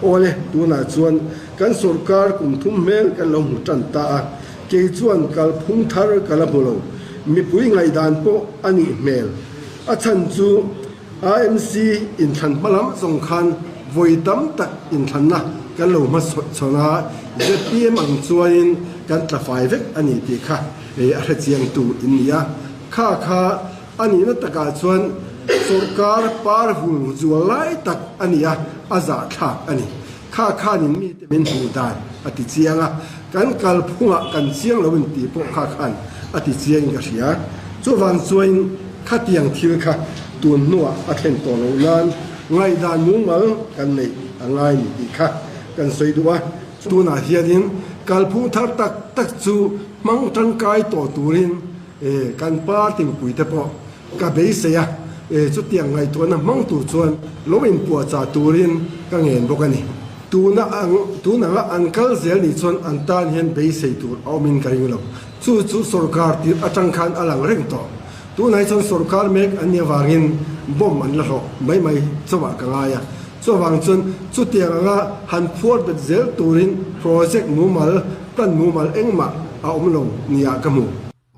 โอเลตูน่าชวนกันสุรการกุมทุ่มเมลกันลงจันตาเกยชวนกัลพุงทาร์กัลบุโลมีปุยไงดานโปอันนี้เมลอาชันจู IMC อินทันพลัมสงคันวอยดัมตักอินทันนะกันลงมาสนาเจ็ดปีมังชวนกันตะไฟเวกอันนี้ดีค่ะอาเจียงตูอินเดียข้าอันนี้นัตกาชวนสุรการปาร์หูจัวไลตักอันนี้อาซาทักอันนี้ข้านี่มีแต่เป็นหูได้อติเจียงกันกัลพุงกันเสียงเราเป็นตีพวกข้าอติเจียงก็เสียส่วนวันส่วนข้าเตียงทิวค่ะตัวนัวอาเทนตัวเรานั้นไงดานมุ้งมังกันในไงนี่ค่ะกันสวยดูว่าตัวน่าเฮียดินกัลพุงทักตักจูมังจังกายต่อตัวรินกันป้าติ่งปุ๋ยแต่พอกับเบสเซียจุดเตียงไงตัวนั้นมังตัวชวนเราเป็นปัวจ่าตัวรินก็เห็นพวกกันนี่ตัวนั้นอันกัลเซลนี่ชวนอันตานเห็นเบสเซียตัวเอามินกันอยู่แล้วจู่สุรการที่อาจารย์ขันอลังเร่งต่อตัวไหนชวนสุรการเมกอันนี้วางินบ่มอันละหรอกไม่สว่างกันไงส่วนบางส่วนจุดเตียงหันพูดเป็นเซลตัวรินโปรเจกต์มูมัลตั้นมูมัลเอ็งมาเอามันลงนี่กมู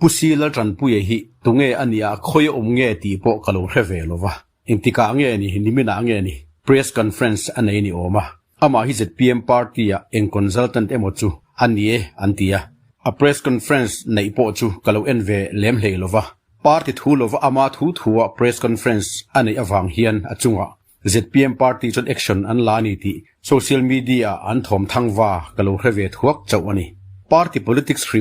ผู้ซีละจันปุยหิตุงเออันนี้คอยเงตีโปกะโลเรเวโลวะอินติกาเงนี่นิมินาเงนี่ press conference อันนี้โอมาอามาฮิจ PM party en consultant emochu อันนี้อันตีa press conferenceในโปจูกะโลเอ็นเวเลมเฮโลวะ party ทูโลวะอามาทูpress conference อันนี้อวังเฮียนอจุงะ ZPM party จน action อันลานี่ติ social media อันถมทางว่ากะโลเรเวทวกเจ้าอันนี้ party politicsริ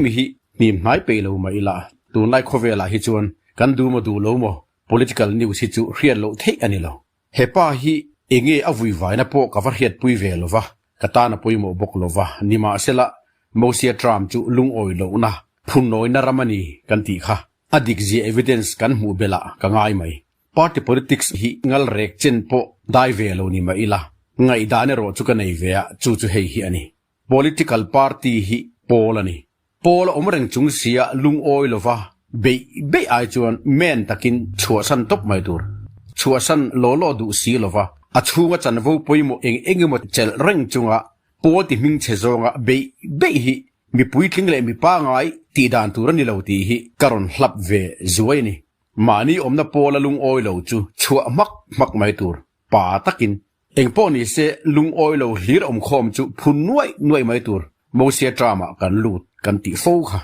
มหิมีไม่ไปโลมาอีละตัวไล่โคเวลาฮิจวนกันดูมาดูโลโม political news ฮิจูเรียนโลเทอันนี้โลเฮป้าฮิเองอวุยไว้นะพวกกับเฮียดปุยเวลวะกตานะปุยโมบกโลวะนิมาเสละโมเซียทรัมจูลุงโอยโลนะพุนน้อยนารามนีกันตีค่ะอดีกจี evidence กันหูเบละกันง่ายไหม party politics ฮิงัลเรกเจนโปได้เวลนิมาอีละไงดานโรจุกันในเวียจูเฮฮิอันนี้ political party ฮิโปลนี่พอลอมรังจุงเสียลุงโอยลวะเบไอจวนแม่นตะกินชัวสันตบไม่ดูชัวสันโลดูสีลวะอาชัวจันวูปุยโมเองหมดเจลรังจุงะปอติมิงเชซงะเบฮิมีปุยทิ้งเลยมีป้าไงตีดานตูรันนี่เหล่าตีฮิการอนหลับเวจวยนี่มานี่อมนับพอลลุงโอยเหล่าจูชัวมักไม่ดูป่าตะกินเองพอนี่เสลุงโอยเหล่าฮีรอมคอมจูพุนน่วยไม่ดูโมเสียดราม่ากันลูดกันติโฟค่ะ